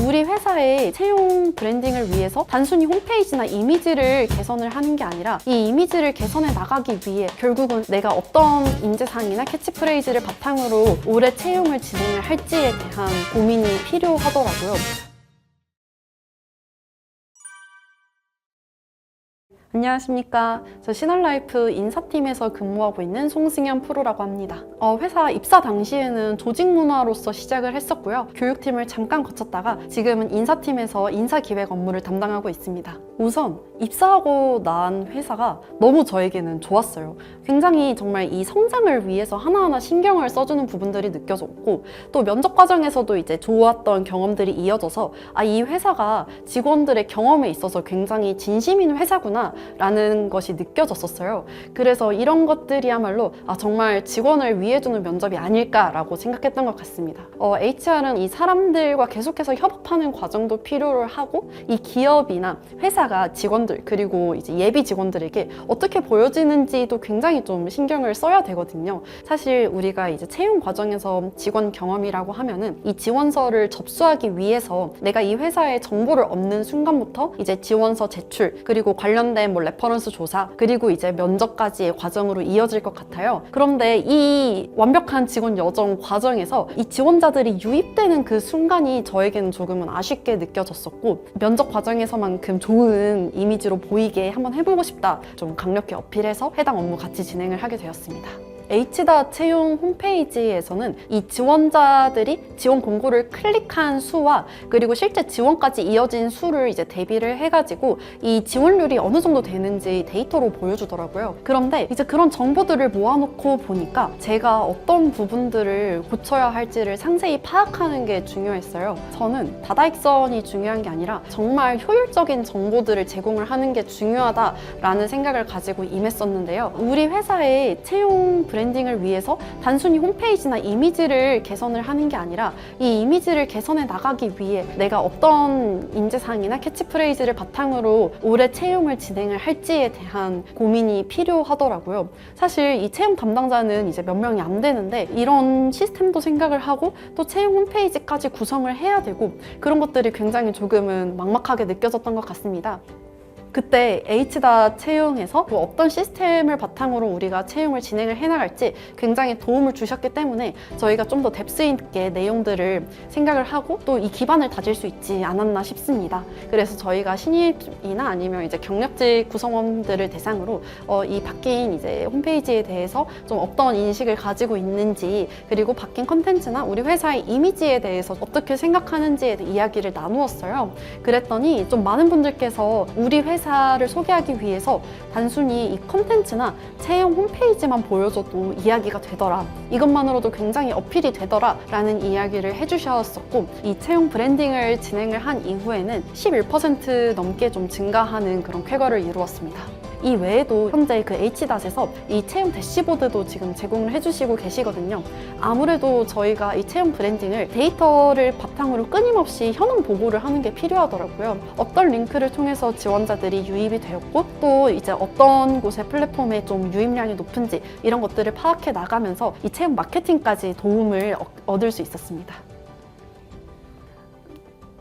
우리 회사의 채용 브랜딩을 위해서 단순히 홈페이지나 이미지를 개선을 하는 게 아니라 이 이미지를 개선해 나가기 위해 결국은 내가 어떤 인재상이나 캐치프레이즈를 바탕으로 올해 채용을 진행을 할지에 대한 고민이 필요하더라고요. 안녕하십니까. 저 시널라이프 인사팀에서 근무하고 있는 송승현 프로라고 합니다. 회사 입사 당시에는 조직 문화로서 시작을 했었고요. 교육팀을 잠깐 거쳤다가 지금은 인사팀에서 인사기획 업무를 담당하고 있습니다. 우선 입사하고 난 회사가 너무 저에게는 좋았어요. 굉장히 정말 이 성장을 위해서 하나하나 신경을 써주는 부분들이 느껴졌고, 또 면접 과정에서도 이제 좋았던 경험들이 이어져서 이 회사가 직원들의 경험에 있어서 굉장히 진심인 회사구나 라는 것이 느껴졌었어요. 그래서 이런 것들이야말로 정말 직원을 위해 주는 면접이 아닐까라고 생각했던 것 같습니다. HR은 이 사람들과 계속해서 협업하는 과정도 필요로 하고, 이 기업이나 회사가 직원들 그리고 이제 예비 직원들에게 어떻게 보여지는지도 굉장히 좀 신경을 써야 되거든요. 사실 우리가 이제 채용 과정에서 직원 경험이라고 하면은 이 지원서를 접수하기 위해서 내가 이 회사의 정보를 얻는 순간부터 이제 지원서 제출, 그리고 관련된 레퍼런스 조사, 그리고 이제 면접까지의 과정으로 이어질 것 같아요. 그런데 이 완벽한 직원 여정 과정에서 이 지원자들이 유입되는 그 순간이 저에게는 조금은 아쉽게 느껴졌었고, 면접 과정에서만큼 좋은 이미지로 보이게 한번 해보고 싶다, 좀 강력히 어필해서 해당 업무 같이 진행을 하게 되었습니다. H다 채용 홈페이지에서는 이 지원자들이 지원 공고를 클릭한 수와 그리고 실제 지원까지 이어진 수를 이제 대비를 해가지고 이 지원률이 어느 정도 되는지 데이터로 보여주더라고요. 그런데 이제 그런 정보들을 모아놓고 보니까 제가 어떤 부분들을 고쳐야 할지를 상세히 파악하는 게 중요했어요. 저는 다다익선이 중요한 게 아니라 정말 효율적인 정보들을 제공을 하는 게 중요하다라는 생각을 가지고 임했었는데요. 우리 회사의 채용 브랜딩을 위해서 단순히 홈페이지나 이미지를 개선을 하는 게 아니라 이 이미지를 개선해 나가기 위해 내가 어떤 인재상이나 캐치프레이즈를 바탕으로 올해 채용을 진행을 할지에 대한 고민이 필요하더라고요. 사실 이 채용 담당자는 이제 몇 명이 안 되는데 이런 시스템도 생각을 하고 또 채용 홈페이지까지 구성을 해야 되고, 그런 것들이 굉장히 조금은 막막하게 느껴졌던 것 같습니다. 그때 H다 채용에서 어떤 시스템을 바탕으로 우리가 채용을 진행을 해나갈지 굉장히 도움을 주셨기 때문에 저희가 좀 더 뎁스 있게 내용들을 생각을 하고 또 이 기반을 다질 수 있지 않았나 싶습니다. 그래서 저희가 신입이나 아니면 이제 경력직 구성원들을 대상으로 이 바뀐 이제 홈페이지에 대해서 좀 어떤 인식을 가지고 있는지, 그리고 바뀐 컨텐츠나 우리 회사의 이미지에 대해서 어떻게 생각하는지에 대해 이야기를 나누었어요. 그랬더니 좀 많은 분들께서 우리 회사를 소개하기 위해서 단순히 이 컨텐츠나 채용 홈페이지만 보여줘도 이야기가 되더라, 이것만으로도 굉장히 어필이 되더라 라는 이야기를 해주셨었고, 이 채용 브랜딩을 진행을 한 이후에는 11% 넘게 좀 증가하는 그런 쾌거를 이루었습니다. 이 외에도 현재 그 H닷에서 이 채용 대시보드도 지금 제공을 해주시고 계시거든요. 아무래도 저희가 이 채용 브랜딩을 데이터를 바탕으로 끊임없이 현황 보고를 하는 게 필요하더라고요. 어떤 링크를 통해서 지원자들이 유입이 되었고, 또 이제 어떤 곳의 플랫폼에 좀 유입량이 높은지 이런 것들을 파악해 나가면서 이 채용 마케팅까지 도움을 얻을 수 있었습니다.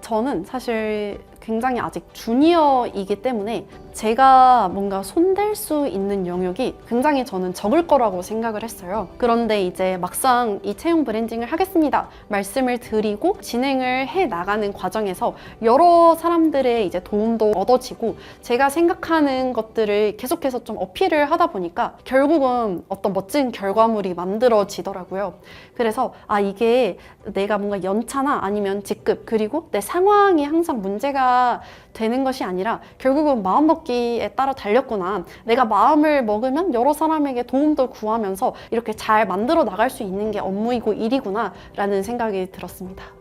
저는 사실 굉장히 아직 주니어이기 때문에 제가 뭔가 손댈 수 있는 영역이 굉장히 저는 적을 거라고 생각을 했어요. 그런데 이제 막상 이 채용 브랜딩을 하겠습니다 말씀을 드리고 진행을 해 나가는 과정에서 여러 사람들의 이제 도움도 얻어지고 제가 생각하는 것들을 계속해서 좀 어필을 하다 보니까 결국은 어떤 멋진 결과물이 만들어지더라고요. 그래서 이게 내가 뭔가 연차나 아니면 직급 그리고 내 상황이 항상 문제가 되는 것이 아니라 결국은 마음먹기에 따라 달렸구나, 내가 마음을 먹으면 여러 사람에게 도움도 구하면서 이렇게 잘 만들어 나갈 수 있는 게 업무이고 일이구나 라는 생각이 들었습니다.